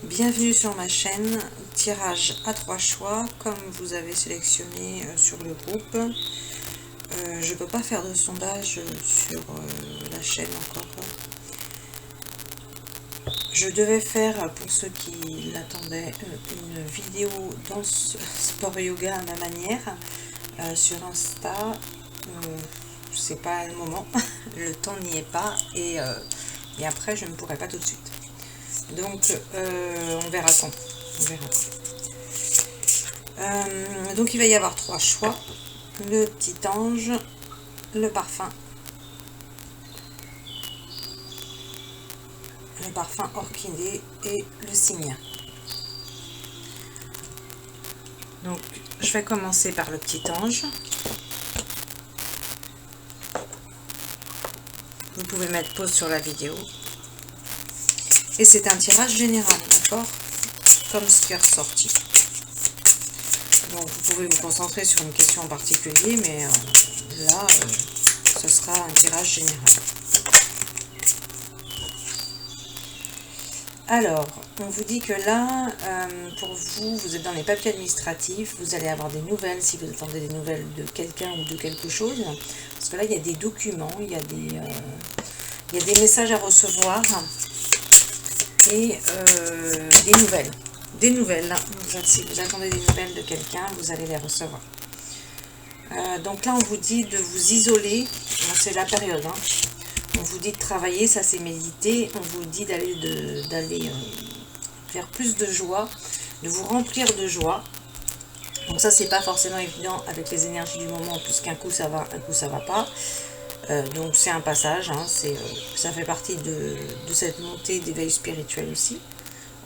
Bienvenue sur ma chaîne, tirage à 3 choix, comme vous avez sélectionné sur le groupe. Je ne peux pas faire de sondage sur la chaîne encore. Je devais faire, pour ceux qui l'attendaient, une vidéo dans sport yoga à ma manière sur Insta. C'est pas le moment, le temps n'y est pas et après je ne pourrai pas tout de suite. Donc on verra quand. Donc il va y avoir 3 choix: le petit ange, le parfum orchidée et le cygne. Donc je vais commencer par le petit ange. Vous pouvez mettre pause sur la vidéo. Et c'est un tirage général, d'accord? Comme ce qui est ressorti. Donc vous pouvez vous concentrer sur une question en particulier, mais là, ce sera un tirage général. Alors, on vous dit que là, pour vous, vous êtes dans les papiers administratifs, vous allez avoir des nouvelles, si vous attendez des nouvelles de quelqu'un ou de quelque chose. Parce que là, il y a des documents, il y a des messages à recevoir et des nouvelles. Si vous attendez des nouvelles de quelqu'un, vous allez les recevoir. Donc là, on vous dit de vous isoler, c'est la période, hein. On vous dit de travailler, ça c'est méditer. On vous dit d'aller faire plus de joie, de vous remplir de joie. Donc ça, c'est pas forcément évident avec les énergies du moment, puisqu'un coup ça va, un coup ça va pas. Donc c'est un passage, hein, ça fait partie de cette montée d'éveil spirituel aussi,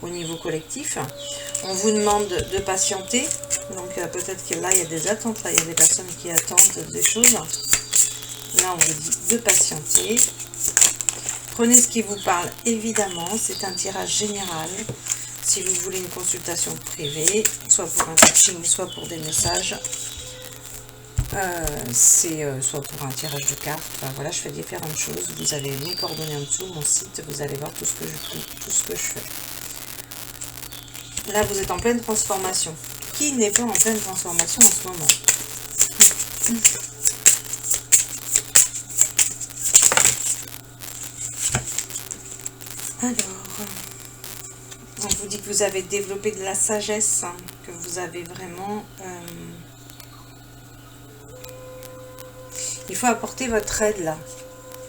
au niveau collectif. On vous demande de patienter. Donc peut-être que là, il y a des attentes, là, il y a des personnes qui attendent des choses. Là, on vous dit de patienter. Prenez ce qui vous parle, évidemment. C'est un tirage général. Si vous voulez une consultation privée, soit pour un coaching, soit pour des messages, soit pour un tirage de cartes. Enfin, voilà, je fais différentes choses. Vous avez mes coordonnées en dessous, mon site. Vous allez voir tout ce que je fais. Là, vous êtes en pleine transformation. Qui n'est pas en pleine transformation en ce moment? Alors, on vous dit que vous avez développé de la sagesse, hein, que vous avez vraiment... il faut apporter votre aide là.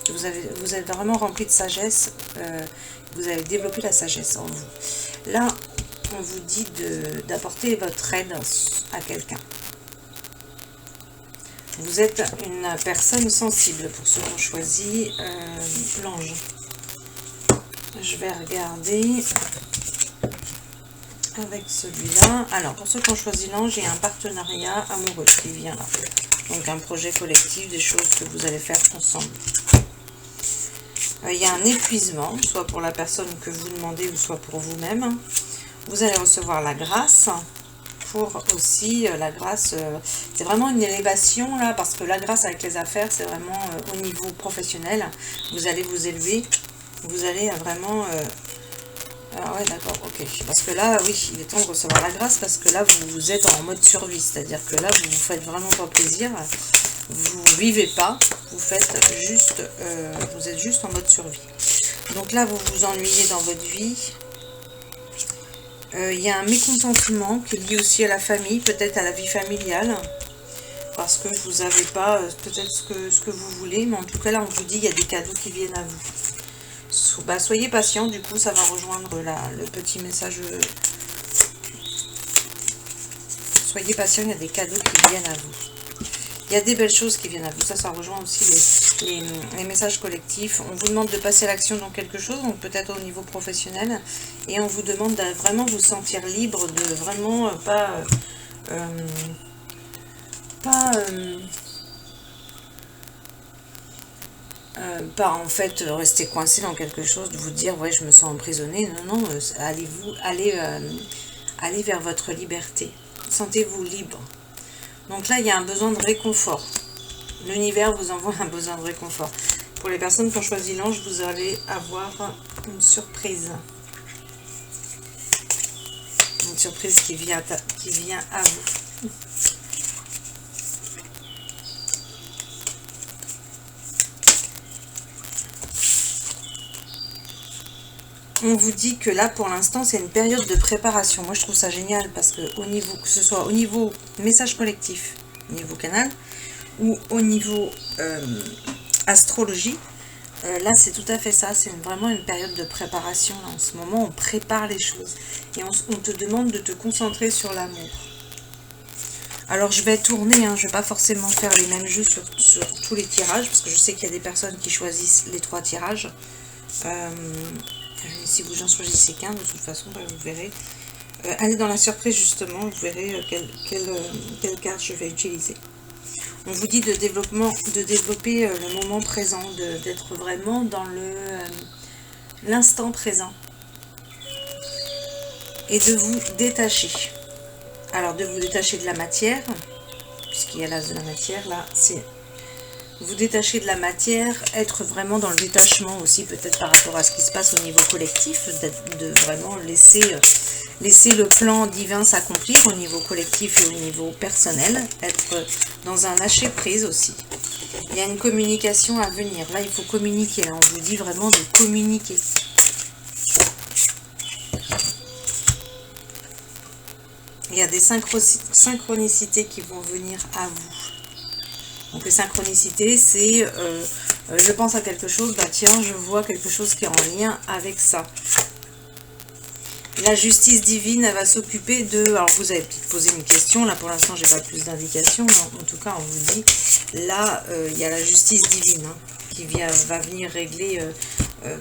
Vous êtes vraiment rempli de sagesse. Vous avez développé la sagesse en vous. Là, on vous dit d'apporter votre aide à quelqu'un. Vous êtes une personne sensible pour ceux qui ont choisi l'ange. Je vais regarder avec celui-là. Alors, pour ceux qui ont choisi l'ange, il y a un partenariat amoureux qui vient là. Donc, un projet collectif, des choses que vous allez faire ensemble. Il y a un épuisement, soit pour la personne que vous demandez ou soit pour vous-même. Vous allez recevoir la grâce. Pour aussi la grâce, c'est vraiment une élévation là, parce que la grâce avec les affaires, c'est vraiment au niveau professionnel. Vous allez vous élever. Vous allez vraiment... Ah ouais, d'accord, ok. Parce que là, oui, il est temps de recevoir la grâce, parce que là, vous êtes en mode survie. C'est-à-dire que là, vous vous faites vraiment pas plaisir. Vous vivez pas. Vous faites juste... vous êtes juste en mode survie. Donc là, vous vous ennuyez dans votre vie. Il y a un mécontentement qui est lié aussi à la famille, peut-être à la vie familiale. Parce que vous n'avez pas peut-être ce que vous voulez. Mais en tout cas, là, on vous dit qu'il y a des cadeaux qui viennent à vous. Soyez patient, du coup ça va rejoindre le petit message. Soyez patient, il y a des cadeaux qui viennent à vous. Il y a des belles choses qui viennent à vous. Ça rejoint aussi les messages collectifs. On vous demande de passer à l'action dans quelque chose, donc peut-être au niveau professionnel. Et on vous demande de vraiment vous sentir libre, de vraiment pas en fait rester coincé dans quelque chose, de vous dire ouais je me sens emprisonné. Non, allez vers votre liberté, sentez-vous libre. Donc là il y a un besoin de réconfort, l'univers vous envoie un besoin de réconfort. Pour les personnes qui ont choisi l'ange, vous allez avoir une surprise. surprise qui vient à vous. On vous dit que là, pour l'instant, c'est une période de préparation. Moi, je trouve ça génial parce que que ce soit au niveau message collectif, au niveau canal, ou au niveau astrologie, là, c'est tout à fait ça. C'est vraiment une période de préparation. Là, en ce moment, on prépare les choses. Et on te demande de te concentrer sur l'amour. Alors, je vais tourner. Hein, je ne vais pas forcément faire les mêmes jeux sur tous les tirages. Parce que je sais qu'il y a des personnes qui choisissent les 3 tirages. Si vous en choisissez qu'un, de toute façon, bah, vous verrez. Allez dans la surprise, justement. Vous verrez quelle carte je vais utiliser. On vous dit de développer le moment présent, d'être vraiment dans l'instant présent. Et de vous détacher. Alors, de vous détacher de la matière, puisqu'il y a l'as de la matière, là, c'est vous détacher de la matière, être vraiment dans le détachement aussi, peut-être par rapport à ce qui se passe au niveau collectif, de vraiment laisser le plan divin s'accomplir au niveau collectif et au niveau personnel, être dans un lâcher-prise aussi. Il y a une communication à venir. Là, il faut communiquer. Là, on vous dit vraiment de communiquer. Il y a des synchronicités qui vont venir à vous. Donc les synchronicités, c'est je pense à quelque chose, bah tiens, je vois quelque chose qui est en lien avec ça. La justice divine, elle va s'occuper de... Alors vous avez peut-être posé une question, là pour l'instant j'ai pas plus d'indications, mais en tout cas on vous dit, là il y a la justice divine hein, qui va venir régler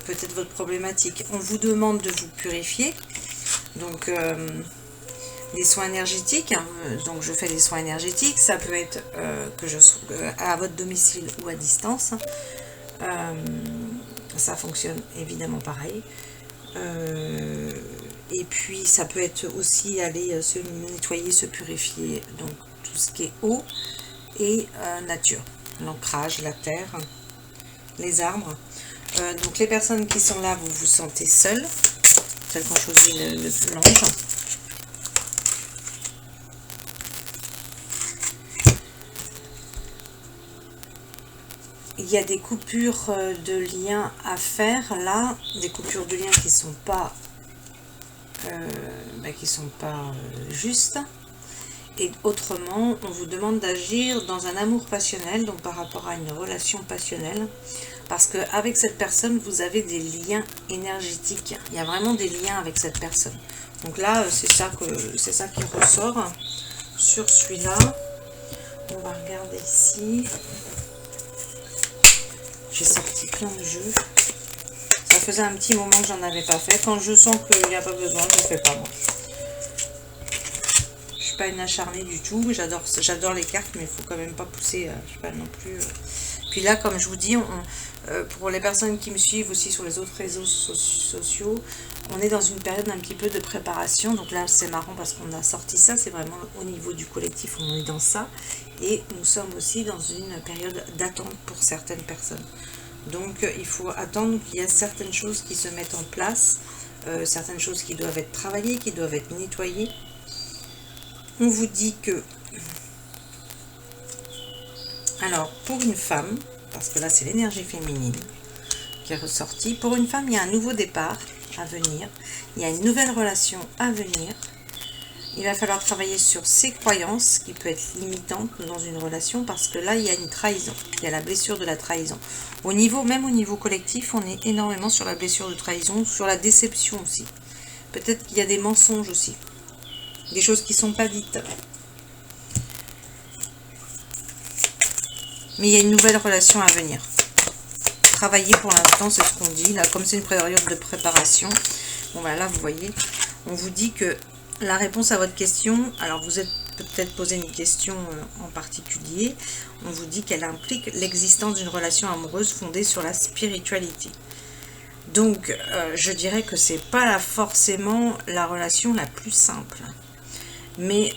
peut-être votre problématique. On vous demande de vous purifier, donc... les soins énergétiques, hein, donc je fais des soins énergétiques, ça peut être à votre domicile ou à distance, ça fonctionne évidemment pareil, et puis ça peut être aussi aller se nettoyer, se purifier, donc tout ce qui est eau et nature, l'ancrage, la terre, les arbres, donc les personnes qui sont là, vous vous sentez seules, celles qui ont choisi l'ange. Il y a des coupures de liens à faire là, des coupures de liens qui sont pas justes. Et autrement, on vous demande d'agir dans un amour passionnel, donc par rapport à une relation passionnelle, parce qu'avec cette personne, vous avez des liens énergétiques. Il y a vraiment des liens avec cette personne. Donc là, c'est ça qui ressort sur celui-là. On va regarder ici. J'ai sorti plein de jeux. Ça faisait un petit moment que j'en avais pas fait. Quand je sens qu'il n'y a pas besoin, je ne fais pas moi. Je suis pas une acharnée du tout. J'adore les cartes, mais il faut quand même pas pousser. Je sais pas non plus. Puis là, comme je vous dis, pour les personnes qui me suivent aussi sur les autres réseaux sociaux, on est dans une période un petit peu de préparation. Donc là, c'est marrant parce qu'on a sorti ça. C'est vraiment au niveau du collectif, on est dans ça. Et nous sommes aussi dans une période d'attente pour certaines personnes. Donc il faut attendre qu'il y ait certaines choses qui se mettent en place, certaines choses qui doivent être travaillées, qui doivent être nettoyées. On vous dit que... Alors, pour une femme, parce que là c'est l'énergie féminine qui est ressortie, pour une femme, il y a un nouveau départ à venir, il y a une nouvelle relation à venir. Il va falloir travailler sur ses croyances qui peut être limitantes dans une relation parce que là, il y a une trahison. Il y a la blessure de la trahison. Même au niveau collectif, on est énormément sur la blessure de trahison, sur la déception aussi. Peut-être qu'il y a des mensonges aussi. Des choses qui ne sont pas dites. Mais il y a une nouvelle relation à venir. Travailler pour l'instant, c'est ce qu'on dit. Là, comme c'est une période de préparation. Bon, voilà, là, vous voyez, on vous dit que la réponse à votre question, alors vous êtes peut-être posé une question en particulier, on vous dit qu'elle implique l'existence d'une relation amoureuse fondée sur la spiritualité. Donc, je dirais que c'est pas forcément la relation la plus simple. Mais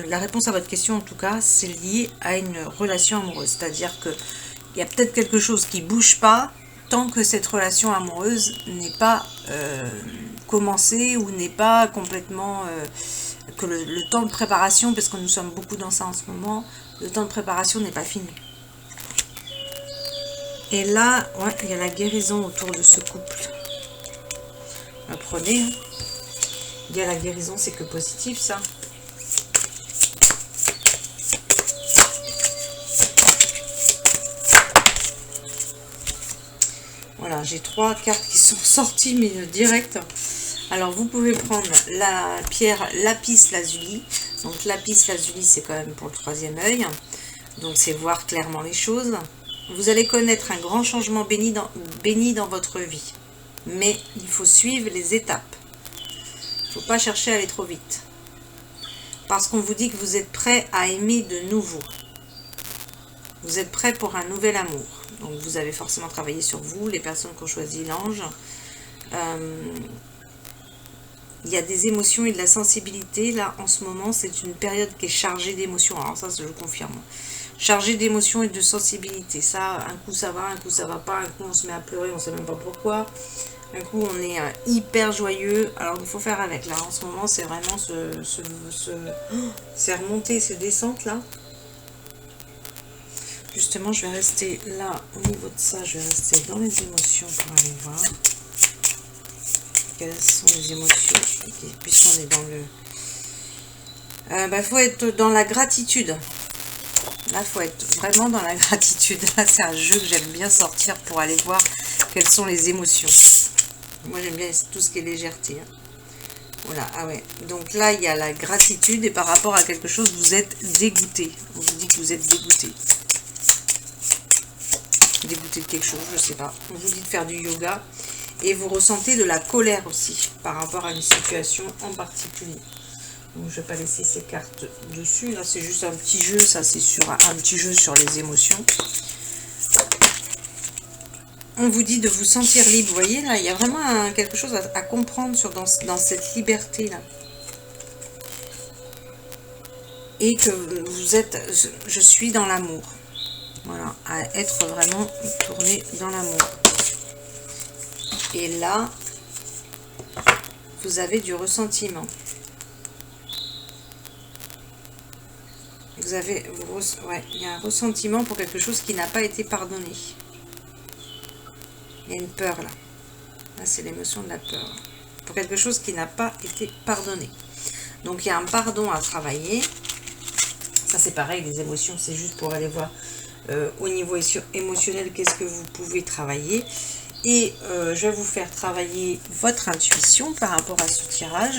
la réponse à votre question, en tout cas, c'est lié à une relation amoureuse. C'est-à-dire qu'il y a peut-être quelque chose qui ne bouge pas tant que cette relation amoureuse n'est pas commencé ou n'est pas complètement... que le temps de préparation, parce que nous sommes beaucoup dans ça en ce moment, le temps de préparation n'est pas fini. Et là, ouais, il y a la guérison autour de ce couple. Apprenez, hein. Il y a la guérison, c'est que positif ça. Voilà, j'ai 3 cartes qui sont sorties, mais direct. Alors, vous pouvez prendre la pierre lapis lazuli. Donc, lapis lazuli, c'est quand même pour le 3e œil. Donc, c'est voir clairement les choses. Vous allez connaître un grand changement béni dans votre vie. Mais il faut suivre les étapes. Il ne faut pas chercher à aller trop vite. Parce qu'on vous dit que vous êtes prêt à aimer de nouveau. Vous êtes prêt pour un nouvel amour. Donc vous avez forcément travaillé sur vous, les personnes qui ont choisi l'ange. Il y a des émotions et de la sensibilité. Là, en ce moment, c'est une période qui est chargée d'émotions. Alors ça, je le confirme. Chargée d'émotions et de sensibilité. Ça, un coup ça va, un coup ça va pas. Un coup on se met à pleurer, on ne sait même pas pourquoi. Un coup on est hyper joyeux. Alors il faut faire avec. Là, en ce moment, c'est vraiment c'est remonter ces descentes là. Justement, je vais rester là, au niveau de ça, je vais rester dans les émotions pour aller voir quelles sont les émotions, puisqu'on est dans le... faut être dans la gratitude. Là, il faut être vraiment dans la gratitude. Là, c'est un jeu que j'aime bien sortir pour aller voir quelles sont les émotions. Moi, j'aime bien tout ce qui est légèreté. Hein. Voilà, ah ouais. Donc là, il y a la gratitude et par rapport à quelque chose, vous êtes dégoûté. On vous dit que vous êtes dégoûté. Dégoûté de quelque chose, je sais pas. On vous dit de faire du yoga et vous ressentez de la colère aussi par rapport à une situation en particulier. Donc je vais pas laisser ces cartes dessus. Là c'est juste un petit jeu, ça c'est sur un petit jeu sur les émotions. On vous dit de vous sentir libre. Vous voyez là, il y a vraiment quelque chose à comprendre dans cette liberté là. Et que vous êtes, je suis dans l'amour. Voilà, à être vraiment tourné dans l'amour. Et là, vous avez du ressentiment. Vous avez, ouais, il y a un ressentiment pour quelque chose qui n'a pas été pardonné. Il y a une peur là. Là, c'est l'émotion de la peur. Pour quelque chose qui n'a pas été pardonné. Donc, il y a un pardon à travailler. Ça, c'est pareil, les émotions, c'est juste pour aller voir au niveau émotionnel, qu'est-ce que vous pouvez travailler. Et je vais vous faire travailler votre intuition par rapport à ce tirage.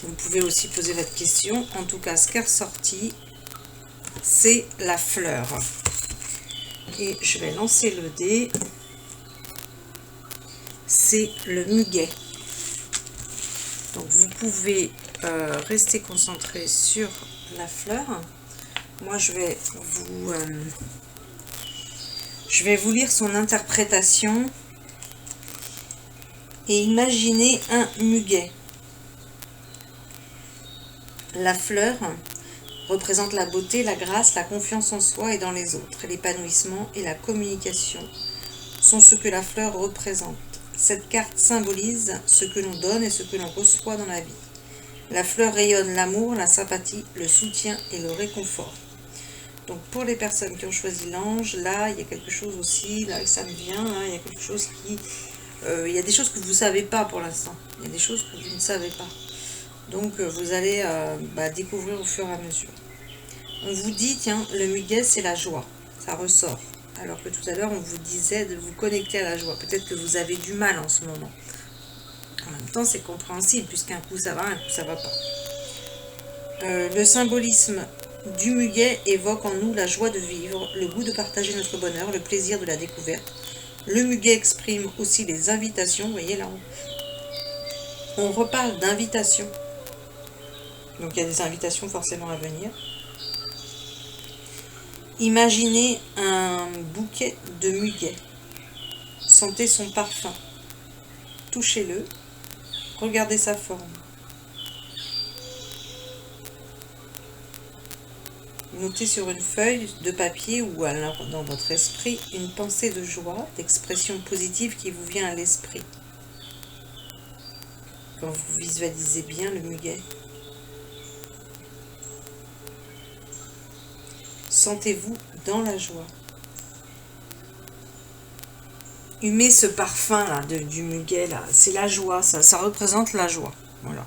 Vous pouvez aussi poser votre question. En tout cas, ce qui est ressorti, c'est la fleur. Et je vais lancer le dé. C'est le muguet. Donc, vous pouvez rester concentré sur la fleur. Moi, je vais vous lire son interprétation. Et imaginez un muguet. La fleur représente la beauté, la grâce, la confiance en soi et dans les autres. L'épanouissement et la communication sont ce que la fleur représente. Cette carte symbolise ce que l'on donne et ce que l'on reçoit dans la vie. La fleur rayonne l'amour, la sympathie, le soutien et le réconfort. Donc pour les personnes qui ont choisi l'ange, là il y a quelque chose aussi, là ça me vient, hein, il y a quelque chose qui... il y a des choses que vous ne savez pas pour l'instant. Il y a des choses que vous ne savez pas. Donc vous allez découvrir au fur et à mesure. On vous dit, tiens, le muguet c'est la joie, ça ressort. Alors que tout à l'heure on vous disait de vous connecter à la joie. Peut-être que vous avez du mal en ce moment. En même temps c'est compréhensible, puisqu'un coup ça va, un coup ça va pas. Le symbolisme du muguet évoque en nous la joie de vivre, le goût de partager notre bonheur, le plaisir de la découverte. Le muguet exprime aussi les invitations, vous voyez là, on reparle d'invitations. Donc il y a des invitations forcément à venir. Imaginez un bouquet de muguet. Sentez son parfum. Touchez-le. Regardez sa forme. Notez sur une feuille de papier ou alors dans votre esprit une pensée de joie, d'expression positive qui vous vient à l'esprit. Quand vous visualisez bien le muguet. Sentez-vous dans la joie. Humez ce parfum là du muguet là, c'est la joie, ça représente la joie. Voilà.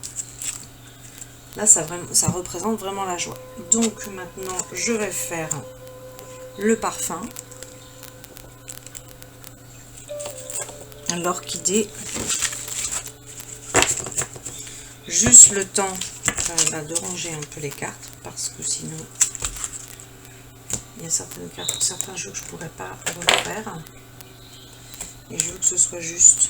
Là, ça représente vraiment la joie. Donc, maintenant, je vais faire le parfum. L'orchidée. Juste le temps de ranger un peu les cartes, parce que sinon, il y a certaines cartes, certains jeux que je ne pourrais pas refaire. Et je veux que ce soit juste.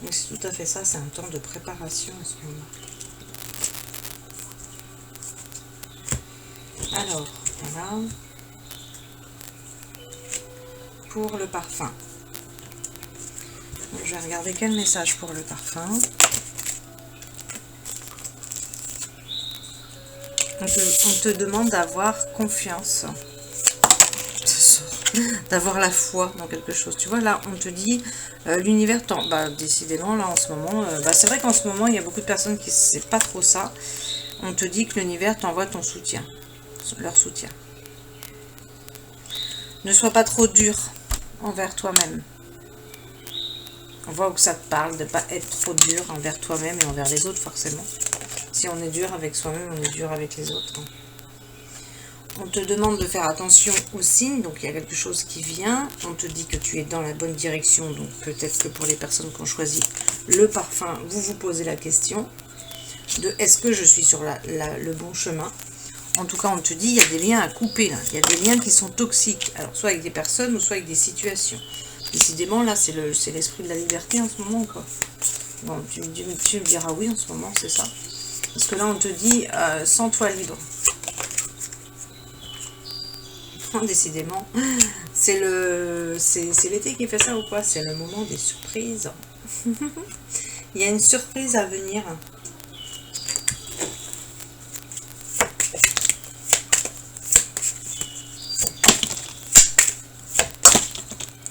Donc c'est tout à fait ça, c'est un temps de préparation en ce moment. Alors, voilà. Pour le parfum. Donc, je vais regarder quel message pour le parfum. On te demande d'avoir confiance. D'avoir la foi dans quelque chose. Tu vois, là, on te dit, l'univers tend... Bah, décidément, là, en ce moment... c'est vrai qu'en ce moment, il y a beaucoup de personnes qui ne savent pas trop ça. On te dit que l'univers t'envoie ton soutien. Leur soutien. Ne sois pas trop dur envers toi-même. On voit que ça te parle de ne pas être trop dur envers toi-même et envers les autres, forcément. Si on est dur avec soi-même, on est dur avec les autres. On te demande de faire attention aux signes, donc il y a quelque chose qui vient. On te dit que tu es dans la bonne direction, donc peut-être que pour les personnes qui ont choisi le parfum, vous vous posez la question de est-ce que je suis sur le bon chemin. En tout cas, on te dit il y a des liens à couper, là. Il y a des liens qui sont toxiques, alors soit avec des personnes ou soit avec des situations. Décidément, là, c'est l'esprit de la liberté en ce moment, quoi. Bon, tu me diras oui, en ce moment, c'est ça. Parce que là, on te dit, sens-toi libre. Décidément, c'est l'été qui fait ça ou quoi? C'est le moment des surprises. Il y a une surprise à venir.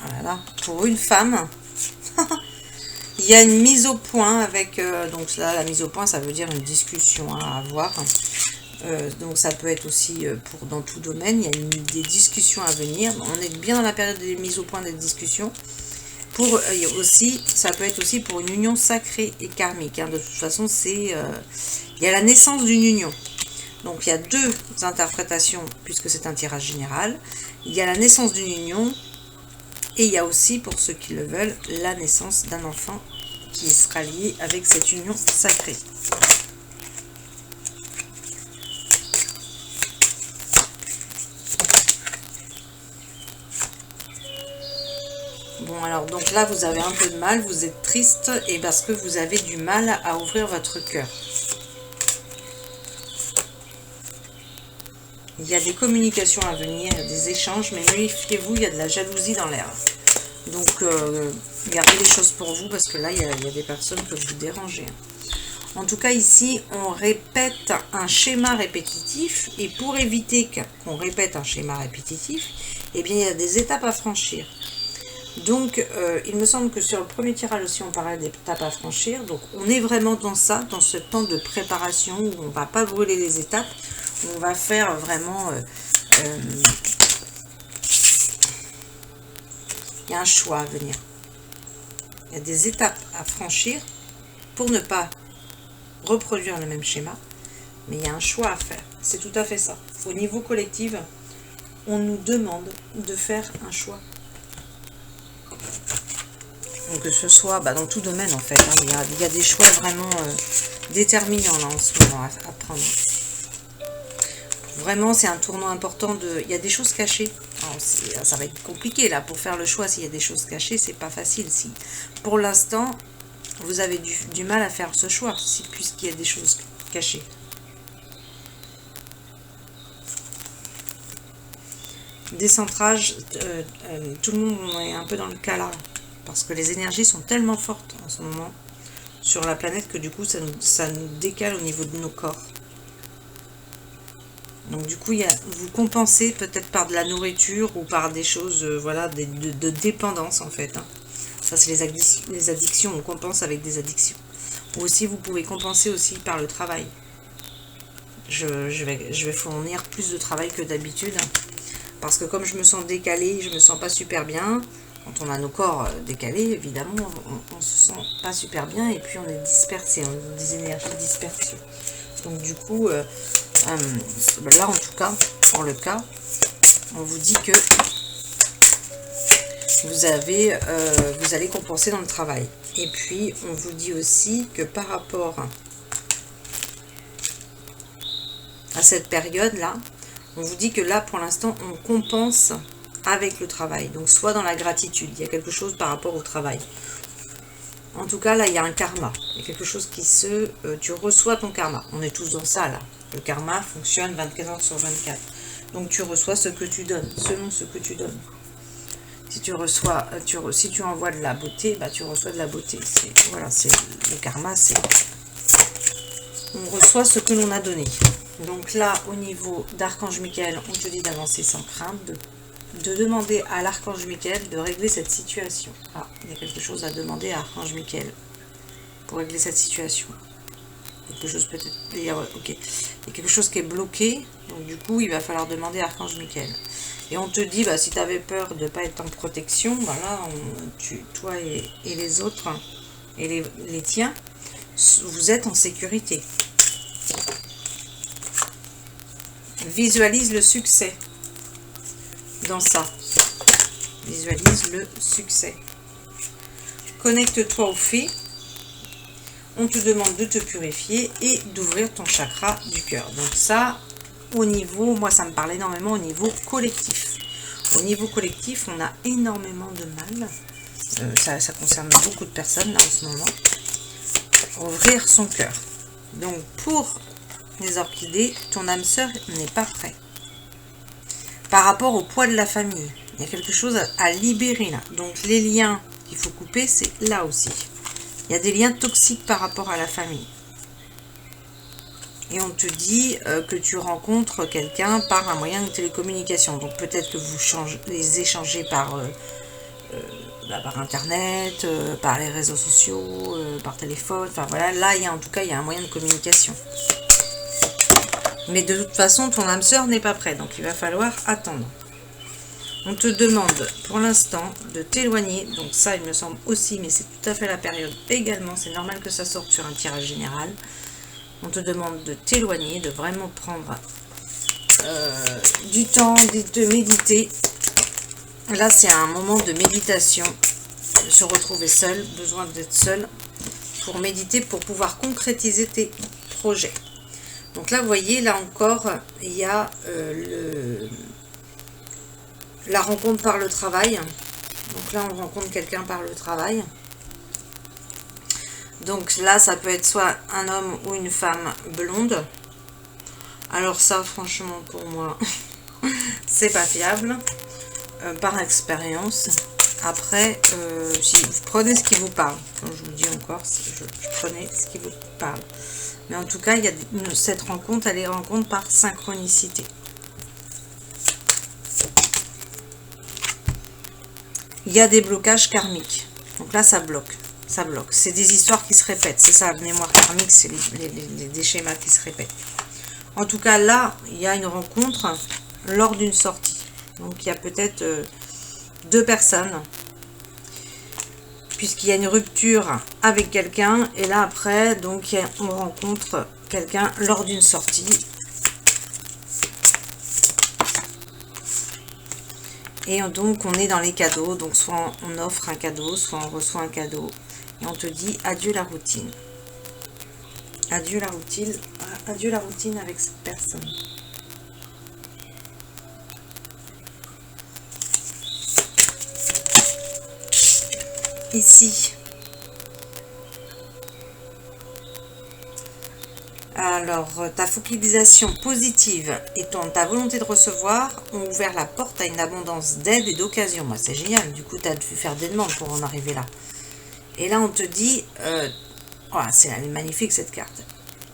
Voilà, pour une femme. Il y a une mise au point avec... donc là, la mise au point, ça veut dire une discussion à avoir. Donc ça peut être aussi dans tout domaine, il y a des discussions à venir. On est bien dans la période des mises au point des discussions. Ça peut être aussi pour une union sacrée et karmique. Hein. De toute façon, il y a la naissance d'une union. Donc il y a deux interprétations puisque c'est un tirage général. Il y a la naissance d'une union et il y a aussi, pour ceux qui le veulent, la naissance d'un enfant qui sera lié avec cette union sacrée. Bon, alors, donc là, vous avez un peu de mal, vous êtes triste, et parce que vous avez du mal à ouvrir votre cœur. Il y a des communications à venir, il y a des échanges, mais méfiez-vous, il y a de la jalousie dans l'air. Donc, gardez les choses pour vous, parce que là, il y a des personnes que vous dérangez. En tout cas, ici, on répète un schéma répétitif, et pour éviter qu'on répète un schéma répétitif, eh bien, il y a des étapes à franchir. Donc, il me semble que sur le premier tirage aussi, on parlait d'étapes à franchir. Donc, on est vraiment dans ça, dans ce temps de préparation où on ne va pas brûler les étapes. On va faire vraiment... il y a un choix à venir. Il y a des étapes à franchir pour ne pas reproduire le même schéma. Mais il y a un choix à faire. C'est tout à fait ça. Au niveau collectif, on nous demande de faire un choix. Donc que ce soit dans tout domaine en fait, hein, il y a des choix vraiment déterminants là en ce moment à prendre. Vraiment c'est un tournant important, il y a des choses cachées. Alors, ça va être compliqué là pour faire le choix s'il y a des choses cachées, c'est pas facile. Si pour l'instant vous avez du mal à faire ce choix, puisqu'il y a des choses cachées. décentrage, tout le monde est un peu dans le cas là, parce que les énergies sont tellement fortes en ce moment sur la planète que du coup ça nous décale au niveau de nos corps. Donc du coup, vous compensez peut-être par de la nourriture ou par des choses, voilà, de dépendance en fait. Hein. Ça c'est les addictions, on compense avec des addictions. Ou aussi vous pouvez compenser aussi par le travail. Je vais fournir plus de travail que d'habitude. Parce que comme je me sens décalée, je me sens pas super bien. Quand on a nos corps décalés, évidemment, on se sent pas super bien et puis on est dispersé, on a des énergies dispersées. Donc du coup, là en tout cas, pour le cas, on vous dit que vous allez compenser dans le travail. Et puis on vous dit aussi que par rapport à cette période-là, on vous dit que là pour l'instant on compense avec le travail. Donc soit dans la gratitude, il y a quelque chose par rapport au travail. En tout cas, là, il y a un karma. Il y a quelque chose qui tu reçois ton karma. On est tous dans ça, là. Le karma fonctionne 24 heures sur 24. Donc, tu reçois ce que tu donnes, selon ce que tu donnes. Si tu envoies de la beauté, bah, tu reçois de la beauté. Voilà, c'est le karma, c'est... On reçoit ce que l'on a donné. Donc là, au niveau d'Archange Michael, on te dit d'avancer sans crainte, de demander à l'Archange Michael de régler cette situation. Ah, il y a quelque chose à demander à l'Archange Michael pour régler cette situation. Quelque chose peut-être... Ok. Il y a quelque chose qui est bloqué, donc du coup, il va falloir demander à l'Archange Michael. Et on te dit, bah, si tu avais peur de ne pas être en protection, bah là, toi et les autres, et les tiens, vous êtes en sécurité. Visualise le succès. Dans ça, visualise le succès. Connecte-toi au fait. On te demande de te purifier et d'ouvrir ton chakra du cœur. Donc ça, au niveau, moi ça me parle énormément au niveau collectif. Au niveau collectif, on a énormément de mal. Ça concerne beaucoup de personnes là en ce moment. Ouvrir son cœur. Donc pour les orchidées, ton âme sœur n'est pas prête. Par rapport au poids de la famille, il y a quelque chose à libérer là. Donc les liens qu'il faut couper, c'est là aussi. Il y a des liens toxiques par rapport à la famille. Et on te dit que tu rencontres quelqu'un par un moyen de télécommunication. Donc peut-être que vous les échangez par internet, par les réseaux sociaux, par téléphone. Enfin voilà, là en tout cas il y a un moyen de communication. Mais de toute façon, ton âme sœur n'est pas prête, donc il va falloir attendre. On te demande pour l'instant de t'éloigner, donc ça il me semble aussi, mais c'est tout à fait la période également, c'est normal que ça sorte sur un tirage général. On te demande de t'éloigner, de vraiment prendre du temps, de méditer. Là c'est un moment de méditation, de se retrouver seul, besoin d'être seul pour méditer, pour pouvoir concrétiser tes projets. Donc là, vous voyez, là encore, il y a la rencontre par le travail. Donc là, on rencontre quelqu'un par le travail. Donc là, ça peut être soit un homme ou une femme blonde. Alors ça, franchement, pour moi, c'est pas fiable. Par expérience. Après, si vous prenez ce qui vous parle. Comme je vous dis encore, je prenais ce qui vous parle. Mais en tout cas, il y a cette rencontre, elle est rencontre par synchronicité. Il y a des blocages karmiques. Donc là, ça bloque. Ça bloque. C'est des histoires qui se répètent. C'est ça, la mémoire karmique, c'est des schémas qui se répètent. En tout cas, là, il y a une rencontre lors d'une sortie. Donc, il y a peut-être 2 personnes. Puisqu'il y a une rupture avec quelqu'un, et là après, donc on rencontre quelqu'un lors d'une sortie. Et donc on est dans les cadeaux, donc soit on offre un cadeau, soit on reçoit un cadeau. Et on te dit adieu la routine. Adieu la routine avec cette personne. Ici, Alors, ta focalisation positive et ta volonté de recevoir ont ouvert la porte à une abondance d'aide et d'occasion. Moi, c'est génial. Du coup, tu as dû faire des demandes pour en arriver là. Et là, on te dit, voilà, c'est magnifique cette carte.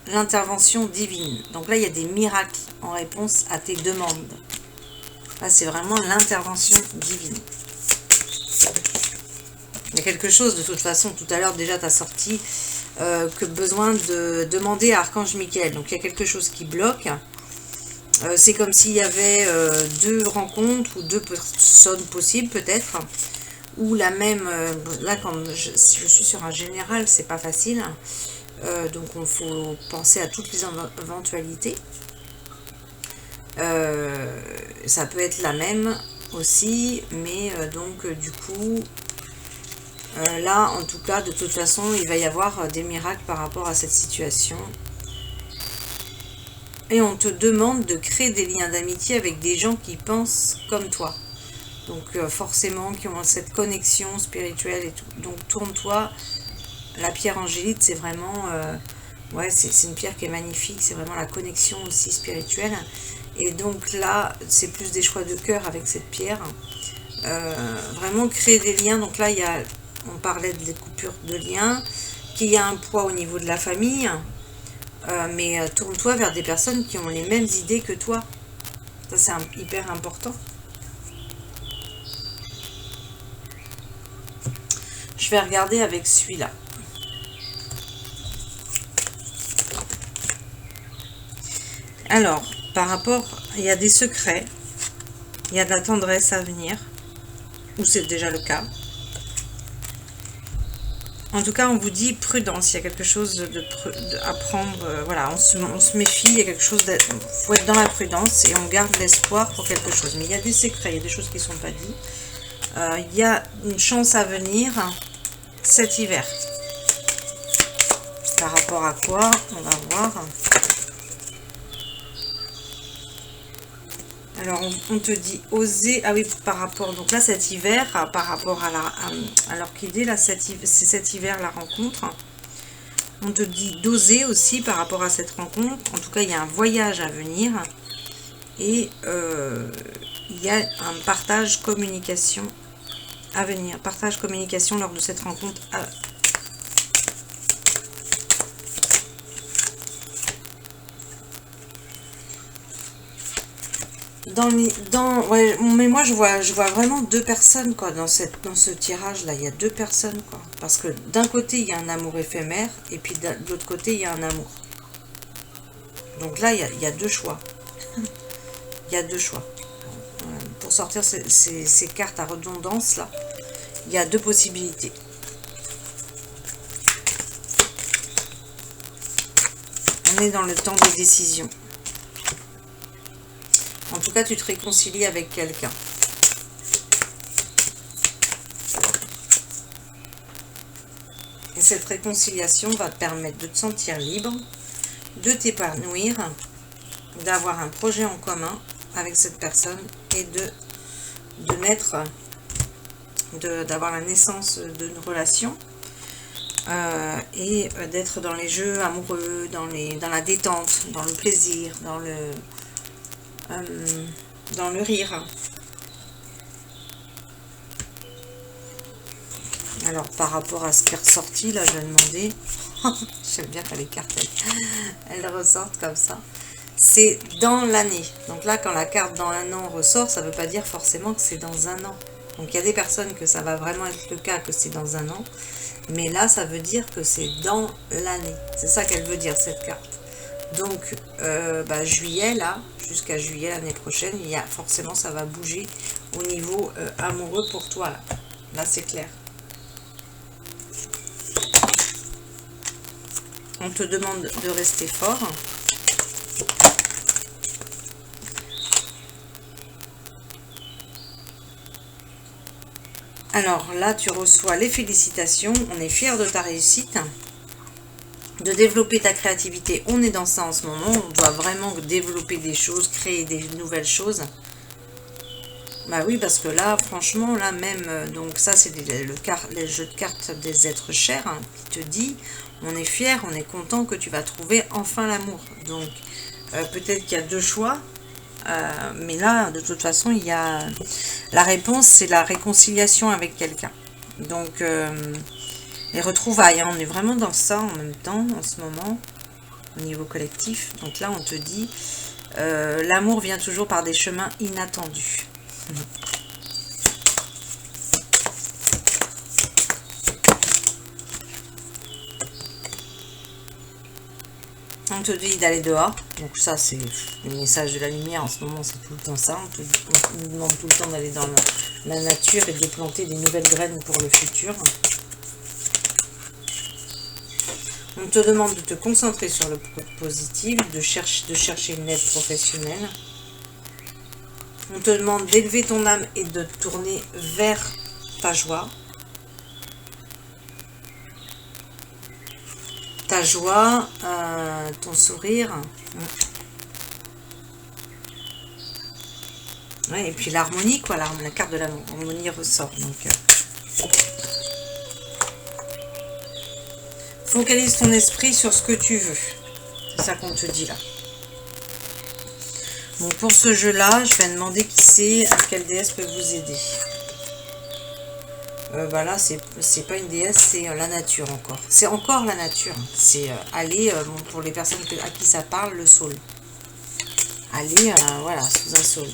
L'intervention divine. Donc là, il y a des miracles en réponse à tes demandes. Là, c'est vraiment l'intervention divine. Il y a quelque chose, de toute façon, tout à l'heure, déjà, tu as sorti que besoin de demander à Archange Michael. Donc, il y a quelque chose qui bloque. C'est comme s'il y avait deux rencontres ou deux personnes possibles, peut-être. Ou la même... là, quand je suis sur un général, c'est pas facile. Donc, il faut penser à toutes les éventualités. Ça peut être la même aussi, mais donc du coup là en tout cas de toute façon il va y avoir des miracles par rapport à cette situation et on te demande de créer des liens d'amitié avec des gens qui pensent comme toi, donc forcément qui ont cette connexion spirituelle et tout. Donc tourne-toi, la pierre angélite c'est vraiment ouais, c'est une pierre qui est magnifique, c'est vraiment la connexion aussi spirituelle. Et donc là, c'est plus des choix de cœur avec cette pierre. Vraiment créer des liens. Donc là, on parlait des coupures de liens, qu'il y a un poids au niveau de la famille. Mais tourne-toi vers des personnes qui ont les mêmes idées que toi. Ça, c'est hyper important. Je vais regarder avec celui-là. Alors, par rapport, il y a des secrets, il y a de la tendresse à venir, ou c'est déjà le cas. En tout cas, on vous dit prudence, il y a quelque chose à prendre, voilà, on se méfie, il y a quelque chose, il faut être dans la prudence et on garde l'espoir pour quelque chose. Mais il y a des secrets, il y a des choses qui ne sont pas dites. Il y a une chance à venir cet hiver. Par rapport à quoi? On va voir. Alors, on te dit oser, ah oui, par rapport, donc là, cet hiver, par rapport à l'orchidée, là, c'est cet hiver, la rencontre. On te dit d'oser aussi par rapport à cette rencontre. En tout cas, il y a un voyage à venir. Et il y a un partage communication à venir. Partage communication lors de cette rencontre ouais, mais moi je vois vraiment deux personnes quoi dans ce tirage là, il y a deux personnes quoi, parce que d'un côté il y a un amour éphémère et puis de l'autre côté il y a un amour, donc là il y a deux choix. Il y a deux choix pour sortir ces cartes à redondance là, il y a deux possibilités. On est dans le temps des décisions. En tout cas, tu te réconcilies avec quelqu'un. Et cette réconciliation va te permettre de te sentir libre, de t'épanouir, d'avoir un projet en commun avec cette personne et d'avoir la naissance d'une relation et d'être dans les jeux amoureux, dans la détente, dans le plaisir, dans le rire. Alors par rapport à ce qui est ressorti, là je vais demander, j'aime bien quand les cartes elles ressortent comme ça, c'est dans l'année. Donc là quand la carte dans un an ressort, ça ne veut pas dire forcément que c'est dans un an. Donc il y a des personnes que ça va vraiment être le cas, que c'est dans un an, mais là ça veut dire que c'est dans l'année. C'est ça qu'elle veut dire cette carte. Donc juillet là, jusqu'à juillet l'année prochaine, il y a forcément ça va bouger au niveau amoureux pour toi là. Là c'est clair. On te demande de rester fort. Alors là tu reçois les félicitations, on est fier de ta réussite. De développer ta créativité, on est dans ça en ce moment, on doit vraiment développer des choses, créer des nouvelles choses. Bah oui, parce que là, franchement, là même, donc ça c'est les jeux de cartes des êtres chers hein, qui te dit, on est fier, on est content que tu vas trouver enfin l'amour. Donc peut-être qu'il y a deux choix, mais là, de toute façon, il y a la réponse, c'est la réconciliation avec quelqu'un. Donc les retrouvailles, hein, on est vraiment dans ça en même temps en ce moment au niveau collectif. Donc là, on te dit, l'amour vient toujours par des chemins inattendus. On te dit d'aller dehors, donc ça c'est le message de la lumière en ce moment, c'est tout le temps ça, on nous demande tout le temps d'aller dans la nature et de planter des nouvelles graines pour le futur. On te demande de te concentrer sur le positif, de chercher une aide professionnelle. On te demande d'élever ton âme et de te tourner vers ta joie. Ta joie, ton sourire. Ouais, et puis l'harmonie, quoi, la carte de l'harmonie ressort. Donc, focalise ton esprit sur ce que tu veux. C'est ça qu'on te dit là. Donc pour ce jeu-là, je vais demander qui c'est, quelle déesse peut vous aider. Bah là, c'est pas une déesse, c'est la nature encore. C'est encore la nature. C'est aller, bon, pour les personnes à qui ça parle, le saule. Aller, voilà, sous un saule.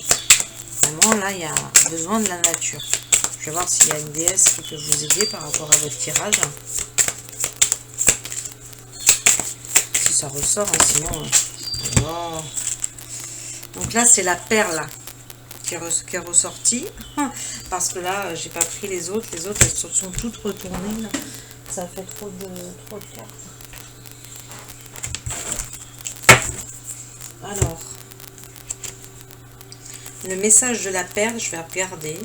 Vraiment, là, il y a besoin de la nature. Je vais voir s'il y a une déesse qui peut vous aider par rapport à votre tirage. Si ça ressort, hein, sinon... Oh. Donc là, c'est la perle qui est ressortie. Parce que là, j'ai pas pris les autres. Les autres, elles sont toutes retournées. Là. Ça fait trop de cartes. Alors, le message de la perle, je vais regarder.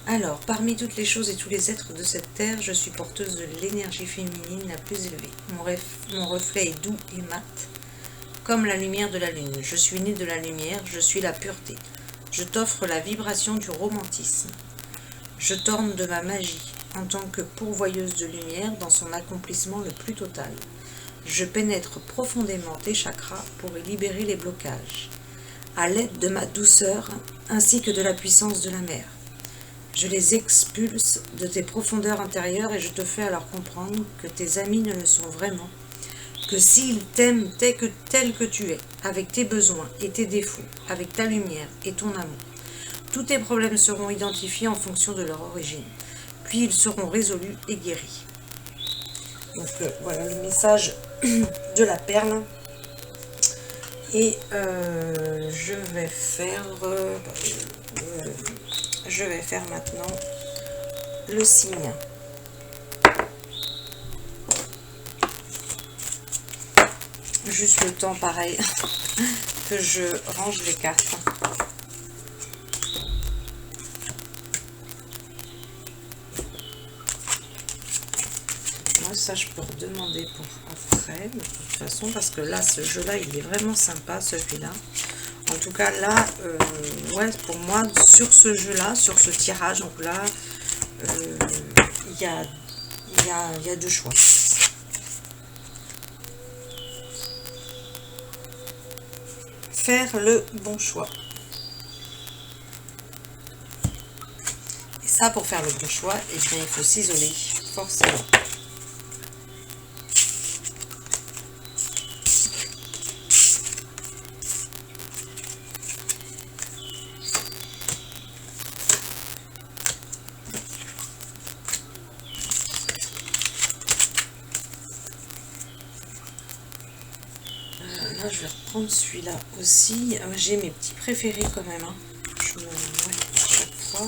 Alors, parmi toutes les choses et tous les êtres de cette terre, je suis porteuse de l'énergie féminine la plus élevée. Mon reflet est doux et mat, comme la lumière de la lune. Je suis née de la lumière, je suis la pureté. Je t'offre la vibration du romantisme. Je t'orne de ma magie, en tant que pourvoyeuse de lumière dans son accomplissement le plus total. Je pénètre profondément tes chakras pour y libérer les blocages, à l'aide de ma douceur ainsi que de la puissance de la mer. Je les expulse de tes profondeurs intérieures et je te fais alors comprendre que tes amis ne le sont vraiment, que s'ils t'aiment tel que tu es, avec tes besoins et tes défauts, avec ta lumière et ton amour, tous tes problèmes seront identifiés en fonction de leur origine, puis ils seront résolus et guéris. Donc voilà le message de la perle. Et je vais faire maintenant le signe. Juste le temps pareil que je range les cartes. Moi ça je peux redemander pour après de toute façon parce que là ce jeu là il est vraiment sympa celui-là. En tout cas là, ouais, pour moi sur ce jeu là, sur ce tirage, donc là il y a deux choix. Faire le bon choix. Et ça, pour faire le bon choix, eh bien, il faut s'isoler, forcément. Là, je vais reprendre celui-là aussi. J'ai mes petits préférés quand même. Hein. À chaque fois.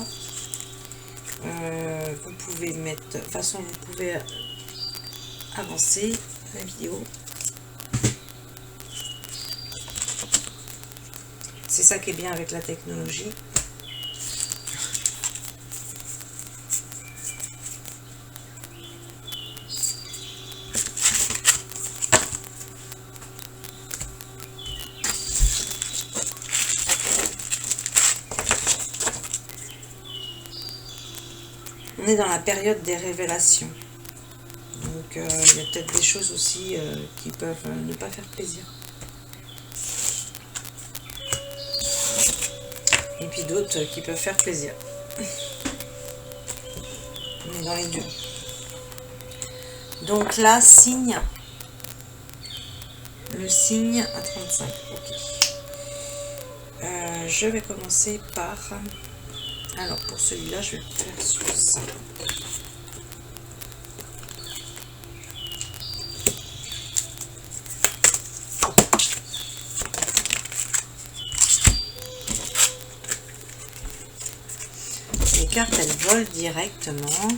Vous pouvez mettre... De toute façon, vous pouvez avancer la vidéo. C'est ça qui est bien avec la technologie. On est dans la période des révélations. Donc il y a peut-être des choses aussi qui peuvent ne pas faire plaisir. Et puis d'autres qui peuvent faire plaisir. On est dans les deux. Donc là, signe. Le signe à 35. Ok. Je vais commencer par... Alors pour celui-là, je vais le faire sur ça. Les cartes, elles volent directement.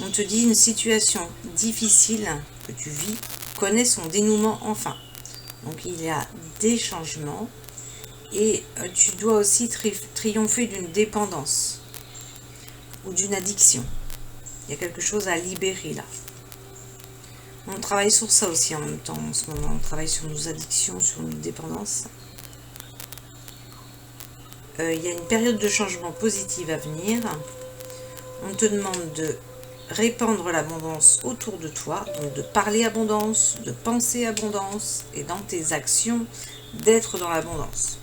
On te dit une situation difficile que tu vis connaît son dénouement enfin. Donc il y a des changements. Et tu dois aussi triompher d'une dépendance ou d'une addiction. Il y a quelque chose à libérer là. On travaille sur ça aussi en même temps en ce moment. On travaille sur nos addictions, sur nos dépendances. Il y a une période de changement positive à venir. On te demande de répandre l'abondance autour de toi, donc de parler abondance, de penser abondance et dans tes actions d'être dans l'abondance.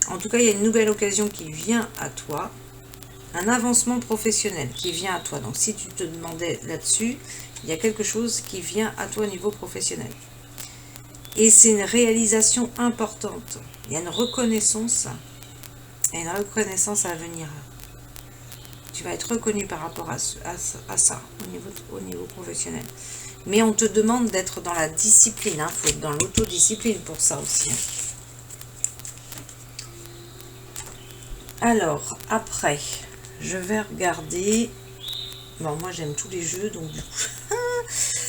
En tout cas, il y a une nouvelle occasion qui vient à toi, un avancement professionnel qui vient à toi. Donc, si tu te demandais là-dessus, il y a quelque chose qui vient à toi au niveau professionnel. Et c'est une réalisation importante. Il y a une reconnaissance à venir. Tu vas être reconnu par rapport à ça au niveau professionnel. Mais on te demande d'être dans la discipline. Il faut être dans l'autodiscipline pour ça aussi. Alors, après, je vais regarder... Bon, moi, j'aime tous les jeux, donc du coup,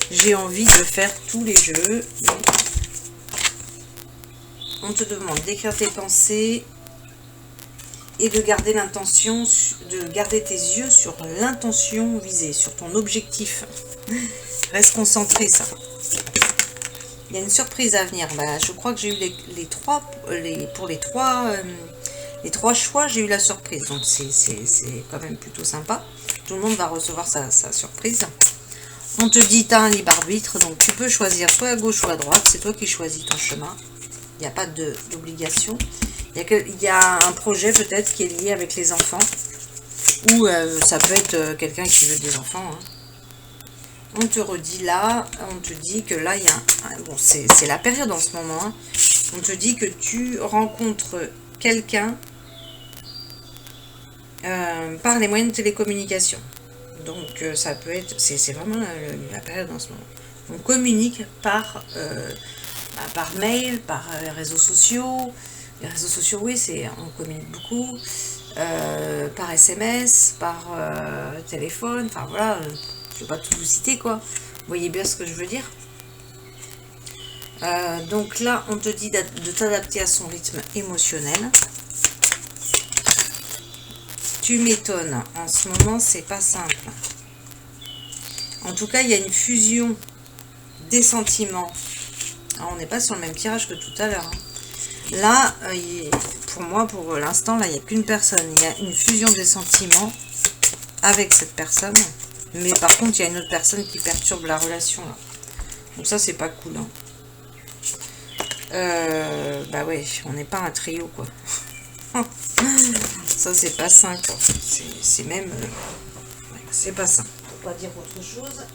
j'ai envie de faire tous les jeux. On te demande d'écrire tes pensées et de garder l'intention, de garder tes yeux sur l'intention visée, sur ton objectif. Reste concentré, ça. Il y a une surprise à venir. Bah, je crois que j'ai eu pour les trois choix, j'ai eu la surprise. Donc, c'est quand même plutôt sympa. Tout le monde va recevoir sa surprise. On te dit, tu as un libre arbitre. Donc, tu peux choisir soit à gauche, soit à droite. C'est toi qui choisis ton chemin. Il n'y a pas d'obligation. Il y a un projet peut-être qui est lié avec les enfants. Ou ça peut être quelqu'un qui veut des enfants. Hein. On te redit là, on te dit que là, il y a bon, c'est la période en ce moment. Hein. On te dit que tu rencontres quelqu'un par les moyens de télécommunication. Donc ça peut être, c'est vraiment la période en ce moment. On communique par mail, par les réseaux sociaux. Les réseaux sociaux, oui, on communique beaucoup. Par SMS, par téléphone, enfin voilà, je ne vais pas tout vous citer quoi. Vous voyez bien ce que je veux dire. Donc là, on te dit de t'adapter à son rythme émotionnel. Tu m'étonnes, en ce moment, c'est pas simple. En tout cas, il y a une fusion des sentiments. Alors, on n'est pas sur le même tirage que tout à l'heure. Hein. Là, pour moi, pour l'instant, là, il n'y a qu'une personne. Il y a une fusion des sentiments avec cette personne. Mais par contre, il y a une autre personne qui perturbe la relation. Là. Donc ça, c'est pas cool. Hein. Bah ouais, on n'est pas un trio, quoi. Ça, c'est pas sain, quoi. C'est même... ouais, c'est pas sain. Faut pas dire autre chose.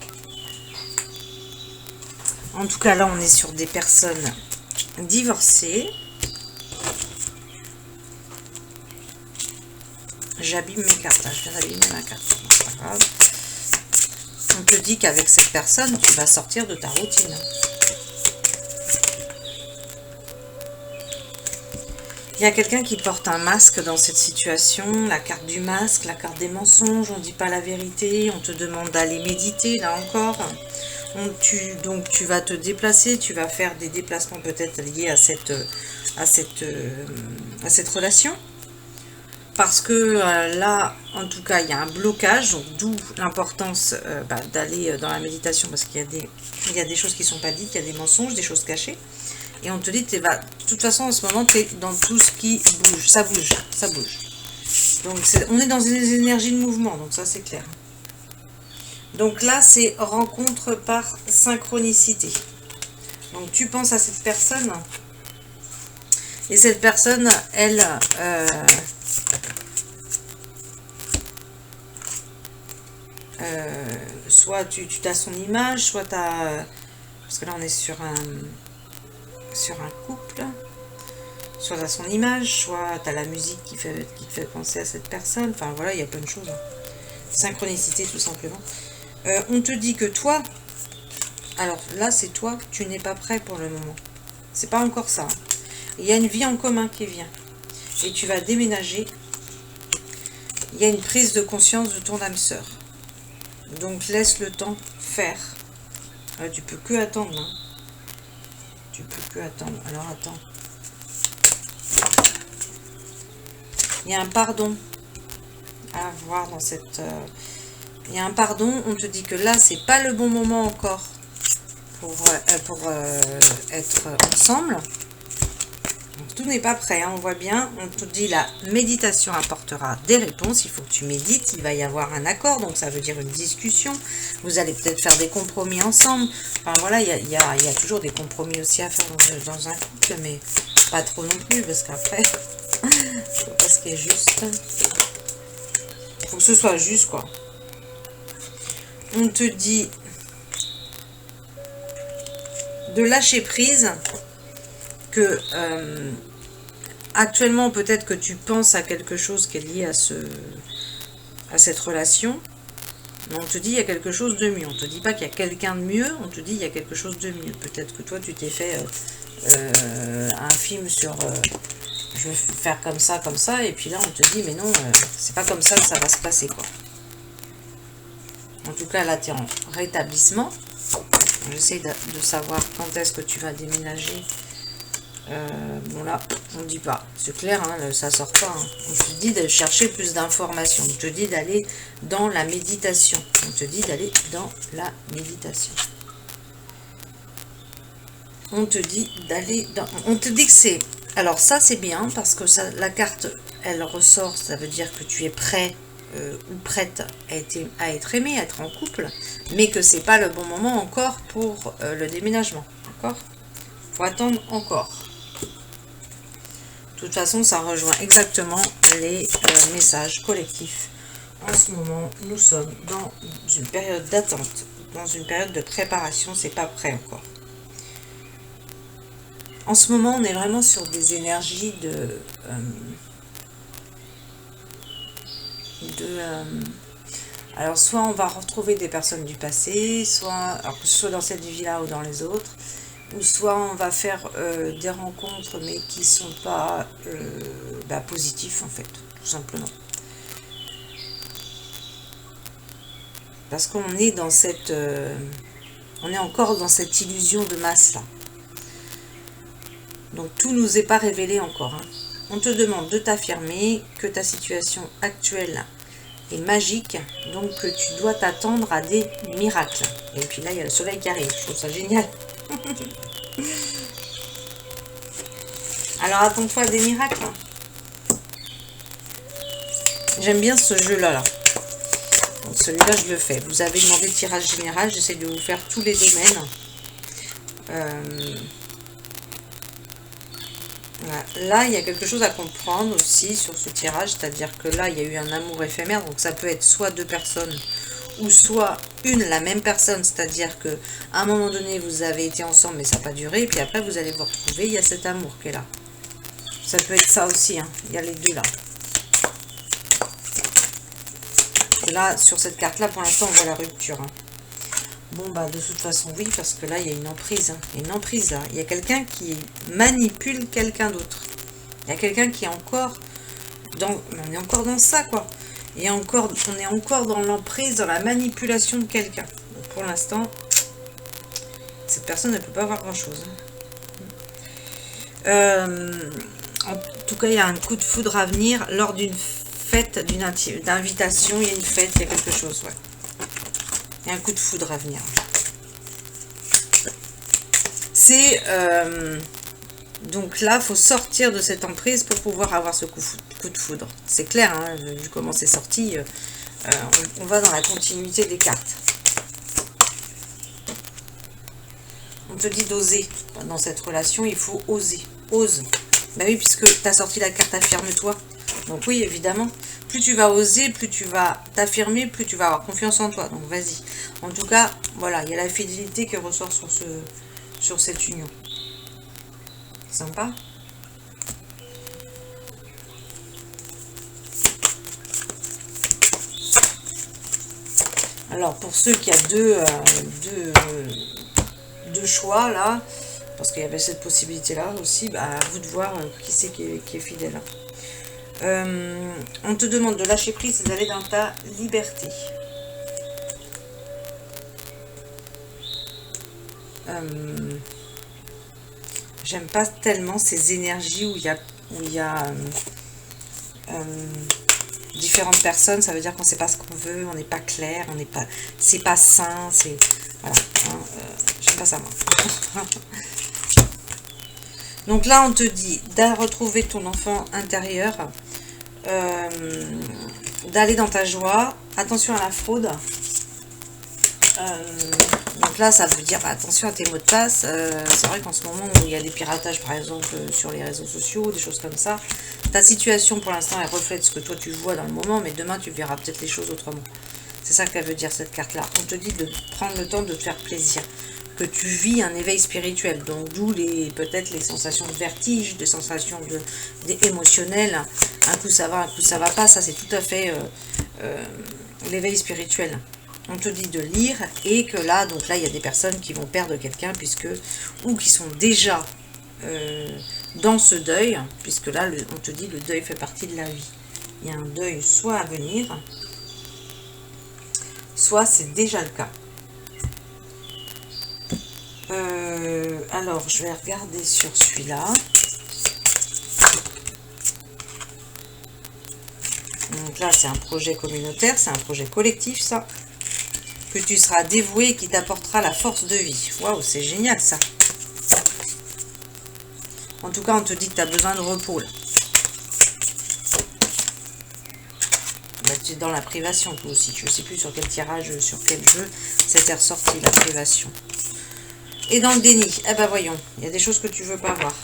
En tout cas, là, on est sur des personnes divorcées. J'abîme mes cartes. Je viens d'abîmer ma carte. C'est pas grave. On te dit qu'avec cette personne, tu vas sortir de ta routine. Il y a quelqu'un qui porte un masque dans cette situation, la carte du masque, la carte des mensonges, on ne dit pas la vérité, on te demande d'aller méditer, là encore. Donc tu vas te déplacer, tu vas faire des déplacements peut-être liés à cette relation. Parce que là, en tout cas, il y a un blocage, donc d'où l'importance d'aller dans la méditation, parce qu'il y a des choses qui ne sont pas dites, il y a des mensonges, des choses cachées. Et on te dit, de toute façon, en ce moment, tu es dans tout ce qui bouge, ça bouge, ça bouge. Donc on est dans des énergies de mouvement, donc ça c'est clair. Donc là, c'est rencontre par synchronicité. Donc tu penses à cette personne, et cette personne, elle... soit tu as son image, soit tu as... Parce que là, on est sur un couple. Soit tu as son image, soit tu as la musique qui te fait penser à cette personne. Enfin, voilà, il y a plein de choses. Synchronicité, tout simplement. On te dit que toi... Alors là, c'est toi, tu n'es pas prêt pour le moment. C'est pas encore ça. Il y a une vie en commun qui vient. Et tu vas déménager. Il y a une prise de conscience de ton âme sœur. Donc laisse le temps faire. Tu peux que attendre. Hein. Tu peux que attendre. Alors attends. Il y a un pardon à voir dans cette... il y a un pardon. On te dit que là, c'est pas le bon moment encore pour être ensemble. Donc, tout n'est pas prêt, hein, on voit bien. On te dit la méditation apportera des réponses. Il faut que tu médites. Il va y avoir un accord, donc ça veut dire une discussion. Vous allez peut-être faire des compromis ensemble. Enfin voilà, il y a toujours des compromis aussi à faire dans un couple, mais pas trop non plus, parce qu'après, faut pas ce qui est juste. Il faut que ce soit juste, quoi. On te dit de lâcher prise. Que actuellement peut-être que tu penses à quelque chose qui est lié à cette relation, mais on te dit il y a quelque chose de mieux. On te dit pas qu'il y a quelqu'un de mieux, on te dit il y a quelque chose de mieux. Peut-être que toi tu t'es fait un film sur je vais faire comme ça, et puis là on te dit mais non, c'est pas comme ça que ça va se passer, quoi. En tout cas là tu es en rétablissement. J'essaie de savoir quand est-ce que tu vas déménager. Bon là, on ne dit pas, c'est clair, hein, ça sort pas. Hein. On te dit de chercher plus d'informations, on te dit d'aller dans la méditation. On te dit d'aller dans la méditation. On te dit d'aller dans... On te dit que c'est... Alors ça c'est bien, parce que ça, la carte, elle ressort, ça veut dire que tu es prêt ou prête à être aimé, à être en couple, mais que c'est pas le bon moment encore pour le déménagement, d'accord ? Faut attendre encore. De toute façon, ça rejoint exactement les messages collectifs. En ce moment, nous sommes dans une période d'attente, dans une période de préparation, c'est pas prêt encore. En ce moment, on est vraiment sur des énergies alors, soit on va retrouver des personnes du passé, alors que ce soit dans cette vie-là ou dans les autres, ou soit on va faire des rencontres mais qui ne sont pas positifs, en fait, tout simplement. Parce qu'on est dans cette... on est encore dans cette illusion de masse, là. Donc tout ne nous est pas révélé encore. Hein. On te demande de t'affirmer que ta situation actuelle est magique, donc que tu dois t'attendre à des miracles. Et puis là, il y a le soleil qui arrive, je trouve ça génial. Alors attends-toi à des miracles. J'aime bien ce jeu-là. Là. Celui-là, je le fais. Vous avez demandé tirage général, j'essaie de vous faire tous les domaines. Voilà. Là, il y a quelque chose à comprendre aussi sur ce tirage, c'est-à-dire que là, il y a eu un amour éphémère, donc ça peut être soit deux personnes ou soit la même personne, c'est-à-dire que à un moment donné, vous avez été ensemble, mais ça n'a pas duré, et puis après, vous allez vous retrouver, il y a cet amour qui est là. Ça peut être ça aussi, hein. Il y a les deux là. Et là, sur cette carte-là, pour l'instant, on voit la rupture. Hein. Bon, bah, de toute façon, oui, parce que là, il y a une emprise. Hein. Il y a une emprise, là. Il y a quelqu'un qui manipule quelqu'un d'autre. Il y a quelqu'un qui est encore dans... On est encore dans ça, quoi. Et encore, on est encore dans l'emprise, dans la manipulation de quelqu'un. Pour l'instant, cette personne ne peut pas avoir grand-chose. En tout cas, il y a un coup de foudre à venir lors d'une fête, d'une invitation. Il y a une fête, il y a quelque chose, ouais. Il y a un coup de foudre à venir. C'est... donc là, il faut sortir de cette emprise pour pouvoir avoir ce coup de foudre. C'est clair, hein, vu comment c'est sorti. On va dans la continuité des cartes. On te dit d'oser. Dans cette relation, il faut oser. Ose. Ben oui, puisque tu as sorti la carte affirme-toi. Donc oui, évidemment. Plus tu vas oser, plus tu vas t'affirmer, plus tu vas avoir confiance en toi. Donc vas-y. En tout cas, voilà, il y a la fidélité qui ressort sur cette union. Sympa. Alors, pour ceux qui a deux choix, là, parce qu'il y avait cette possibilité-là aussi, bah, à vous de voir qui c'est qui est fidèle. On te demande de lâcher prise et d'aller dans ta liberté. J'aime pas tellement ces énergies où il y a différentes personnes. Ça veut dire qu'on ne sait pas ce qu'on veut, on n'est pas clair, on n'est pas, c'est pas sain, c'est voilà. Hein, j'aime pas ça moi. Donc là, on te dit de retrouver ton enfant intérieur, d'aller dans ta joie. Attention à la fraude. Donc là, ça veut dire attention à tes mots de passe. C'est vrai qu'en ce moment où il y a des piratages, par exemple, sur les réseaux sociaux, des choses comme ça, ta situation pour l'instant, elle reflète ce que toi tu vois dans le moment, mais demain tu verras peut-être les choses autrement. C'est ça qu'elle veut dire, cette carte-là. On te dit de prendre le temps de te faire plaisir, que tu vis un éveil spirituel, donc d'où peut-être les sensations de vertige, des sensations émotionnelles. Un coup ça va pas, ça c'est tout à fait l'éveil spirituel. On te dit de lire et que là, donc là, il y a des personnes qui vont perdre quelqu'un ou qui sont déjà dans ce deuil, puisque là, on te dit le deuil fait partie de la vie. Il y a un deuil soit à venir, soit c'est déjà le cas. Alors, je vais regarder sur celui-là. Donc là, c'est un projet communautaire, c'est un projet collectif, ça. Que tu seras dévoué et qui t'apportera la force de vie. Waouh, c'est génial ça. En tout cas, on te dit que tu as besoin de repos. Là, tu es dans la privation, toi aussi. Je ne sais plus sur quel tirage, sur quel jeu, c'était ressorti la privation. Et dans le déni, eh ben voyons, il y a des choses que tu veux pas voir.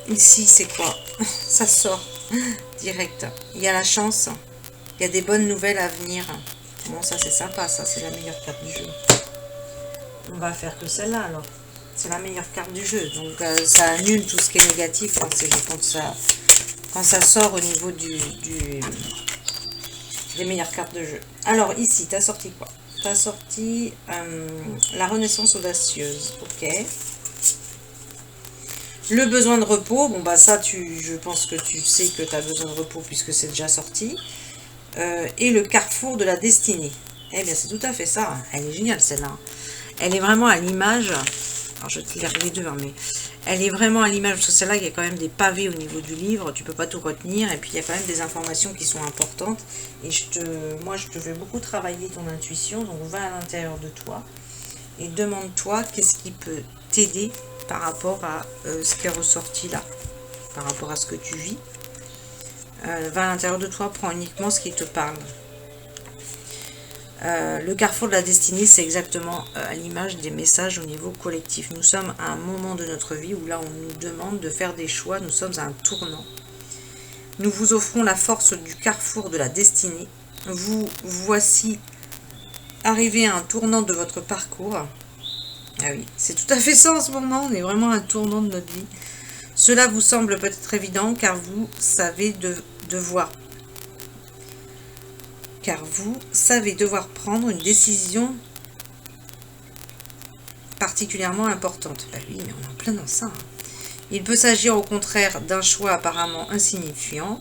Ici, c'est quoi? Ça sort direct. Il y a la chance. Il y a des bonnes nouvelles à venir. Bon, ça, c'est sympa. Ça, c'est la meilleure carte du jeu. On va faire que celle-là, alors. C'est la meilleure carte du jeu. Donc, ça annule tout ce qui est négatif quand ça sort au niveau des meilleures cartes de jeu. Alors, ici, tu as sorti quoi? Tu as sorti la renaissance audacieuse. Ok. Le besoin de repos, bon bah ça, je pense que tu sais que tu as besoin de repos puisque c'est déjà sorti. Et le carrefour de la destinée. Eh bien, c'est tout à fait ça. Elle est géniale, celle-là. Elle est vraiment à l'image. Alors, je vais te lire les deux, hein, mais elle est vraiment à l'image. Parce que celle-là, il y a quand même des pavés au niveau du livre. Tu peux pas tout retenir. Et puis, il y a quand même des informations qui sont importantes. Et moi, je te fais beaucoup travailler ton intuition. Donc, va à l'intérieur de toi. Et demande-toi qu'est-ce qui peut t'aider par rapport à ce qui est ressorti là, par rapport à ce que tu vis. Va à l'intérieur de toi, prends uniquement ce qui te parle. Le carrefour de la destinée, c'est exactement à l'image des messages au niveau collectif. Nous sommes à un moment de notre vie où là, on nous demande de faire des choix. Nous sommes à un tournant. Nous vous offrons la force du carrefour de la destinée. Vous voici arrivé à un tournant de votre parcours. Ah oui, c'est tout à fait ça en ce moment, on est vraiment à un tournant de notre vie. Cela vous semble peut-être évident car vous savez devoir prendre une décision particulièrement importante. Bah oui, mais on est en plein dans ça. Hein. Il peut s'agir au contraire d'un choix apparemment insignifiant.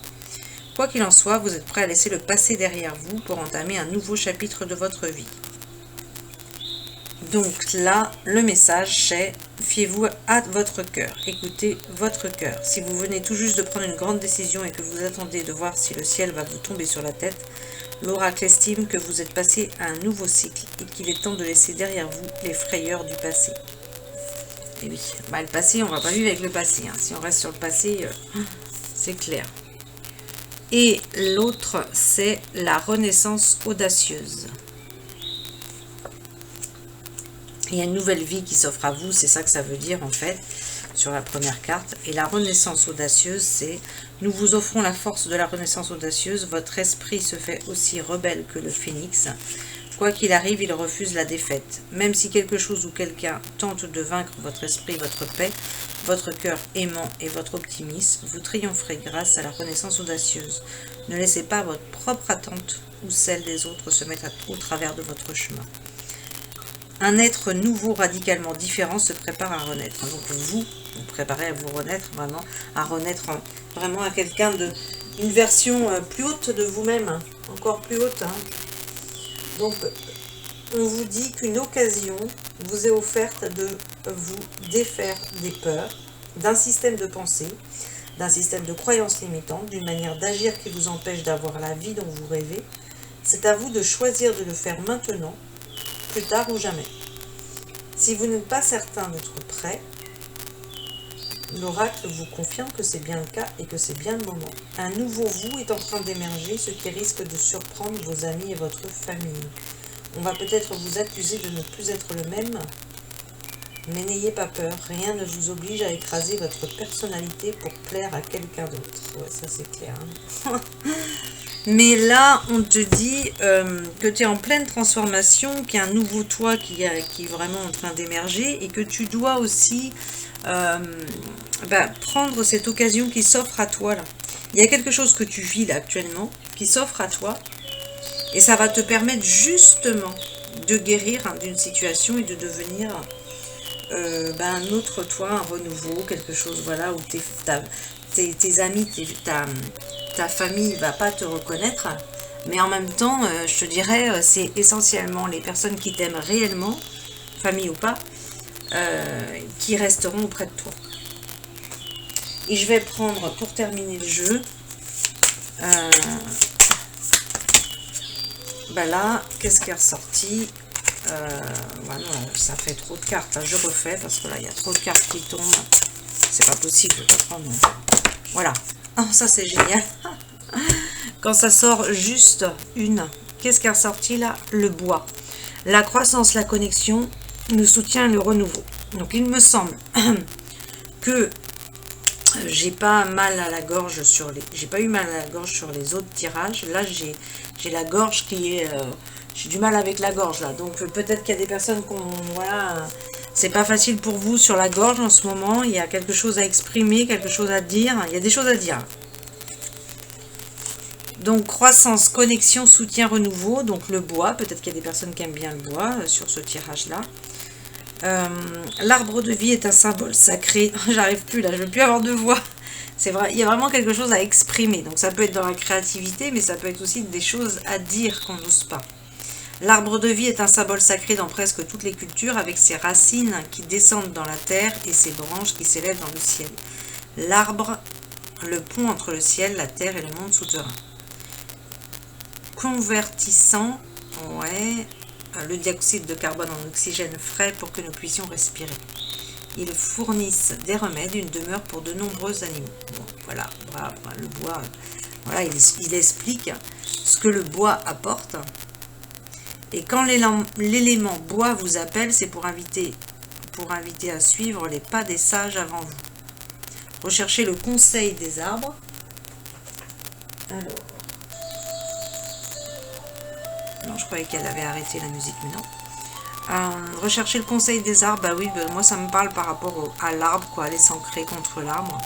Quoi qu'il en soit, vous êtes prêt à laisser le passé derrière vous pour entamer un nouveau chapitre de votre vie. Donc là, le message c'est fiez-vous à votre cœur, écoutez votre cœur. Si vous venez tout juste de prendre une grande décision et que vous attendez de voir si le ciel va vous tomber sur la tête, l'oracle estime que vous êtes passé à un nouveau cycle et qu'il est temps de laisser derrière vous les frayeurs du passé. Et oui, le passé, on va pas vivre avec le passé. Hein. Si on reste sur le passé, c'est clair. Et l'autre, c'est la renaissance audacieuse. Il y a une nouvelle vie qui s'offre à vous, c'est ça que ça veut dire en fait, sur la première carte. Et la renaissance audacieuse, c'est nous vous offrons la force de la renaissance audacieuse. Votre esprit se fait aussi rebelle que le phénix. Quoi qu'il arrive, il refuse la défaite. Même si quelque chose ou quelqu'un tente de vaincre votre esprit, votre paix, votre cœur aimant et votre optimisme, vous triompherez grâce à la renaissance audacieuse. Ne laissez pas votre propre attente ou celle des autres se mettre au travers de votre chemin. Un être nouveau, radicalement différent, se prépare à renaître. Donc vous préparez à vous renaître, vraiment, à renaître vraiment à quelqu'un de une version plus haute de vous-même, encore plus haute. Hein. Donc, on vous dit qu'une occasion vous est offerte de vous défaire des peurs, d'un système de pensée, d'un système de croyances limitantes, d'une manière d'agir qui vous empêche d'avoir la vie dont vous rêvez. C'est à vous de choisir de le faire maintenant, plus tard ou jamais. Si vous n'êtes pas certain d'être prêt, l'oracle vous confirme que c'est bien le cas et que c'est bien le moment. Un nouveau vous est en train d'émerger, ce qui risque de surprendre vos amis et votre famille. On va peut-être vous accuser de ne plus être le même, mais n'ayez pas peur, rien ne vous oblige à écraser votre personnalité pour plaire à quelqu'un d'autre. Ouais, ça c'est clair. Hein. Mais là, on te dit que tu es en pleine transformation, qu'il y a un nouveau toi qui est vraiment en train d'émerger et que tu dois aussi prendre cette occasion qui s'offre à toi. Là. Il y a quelque chose que tu vis là actuellement qui s'offre à toi et ça va te permettre justement de guérir d'une situation et de devenir un autre toi, un renouveau, quelque chose voilà où tes amis, ta famille va pas te reconnaître, mais en même temps, je te dirais, c'est essentiellement les personnes qui t'aiment réellement, famille ou pas, qui resteront auprès de toi. Et je vais prendre, pour terminer le jeu, là, qu'est-ce qui est ressorti non, ça fait trop de cartes, là, je refais, parce que là, il y a trop de cartes qui tombent, c'est pas possible, je vais pas prendre... Voilà. Oh, ça c'est génial. Quand ça sort juste une. Qu'est-ce qui est ressorti là? Le bois. La croissance, la connexion, le soutien, le renouveau. Donc il me semble que j'ai pas mal à la gorge sur les. J'ai pas eu mal à la gorge sur les autres tirages. Là j'ai la gorge qui est. J'ai du mal avec la gorge là. Donc peut-être qu'il y a des personnes qui ont. Voilà. C'est pas facile pour vous sur la gorge en ce moment. Il y a quelque chose à exprimer, quelque chose à dire. Il y a des choses à dire. Donc, croissance, connexion, soutien, renouveau. Donc, le bois. Peut-être qu'il y a des personnes qui aiment bien le bois sur ce tirage-là. L'arbre de vie est un symbole sacré. J'arrive plus là, je ne veux plus avoir de voix. C'est vrai, il y a vraiment quelque chose à exprimer. Donc, ça peut être dans la créativité, mais ça peut être aussi des choses à dire qu'on n'ose pas. L'arbre de vie est un symbole sacré dans presque toutes les cultures, avec ses racines qui descendent dans la terre et ses branches qui s'élèvent dans le ciel. L'arbre, le pont entre le ciel, la terre et le monde souterrain. Convertissant, ouais, le dioxyde de carbone en oxygène frais pour que nous puissions respirer. Ils fournissent des remèdes, une demeure pour de nombreux animaux. Bon, voilà, bravo, le bois, voilà, il explique ce que le bois apporte. Et quand l'élément bois vous appelle, c'est pour inviter à suivre les pas des sages avant vous. Recherchez le conseil des arbres. Alors. Non, je croyais qu'elle avait arrêté la musique, mais non. Recherchez le conseil des arbres. Bah oui, moi ça me parle par rapport à l'arbre, quoi. Aller s'ancrer contre l'arbre.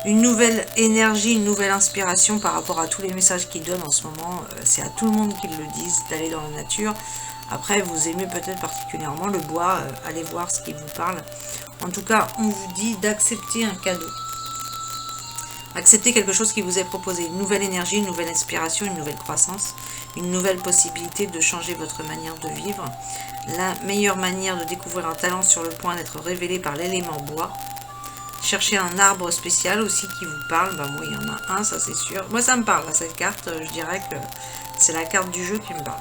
Une nouvelle énergie, une nouvelle inspiration par rapport à tous les messages qu'ils donnent en ce moment. C'est à tout le monde qu'ils le disent, d'aller dans la nature. Après, vous aimez peut-être particulièrement le bois. Allez voir ce qui vous parle. En tout cas, on vous dit d'accepter un cadeau. Acceptez quelque chose qui vous est proposé. Une nouvelle énergie, une nouvelle inspiration, une nouvelle croissance, une nouvelle possibilité de changer votre manière de vivre. La meilleure manière de découvrir un talent sur le point d'être révélé par l'élément bois. Cherchez un arbre spécial aussi qui vous parle. Ben, moi, il y en a un, ça c'est sûr. Moi, ça me parle, là, cette carte. Je dirais que c'est la carte du jeu qui me parle.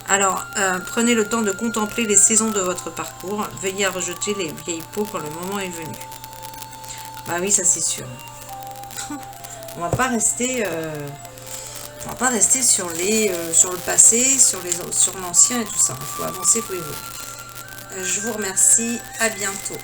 Alors, prenez le temps de contempler les saisons de votre parcours. Veillez à rejeter les vieilles peaux quand le moment est venu. Bah oui, ça c'est sûr. On va pas rester, sur le passé, sur l'ancien et tout ça. Il faut avancer, il faut évoluer. Je vous remercie. À bientôt.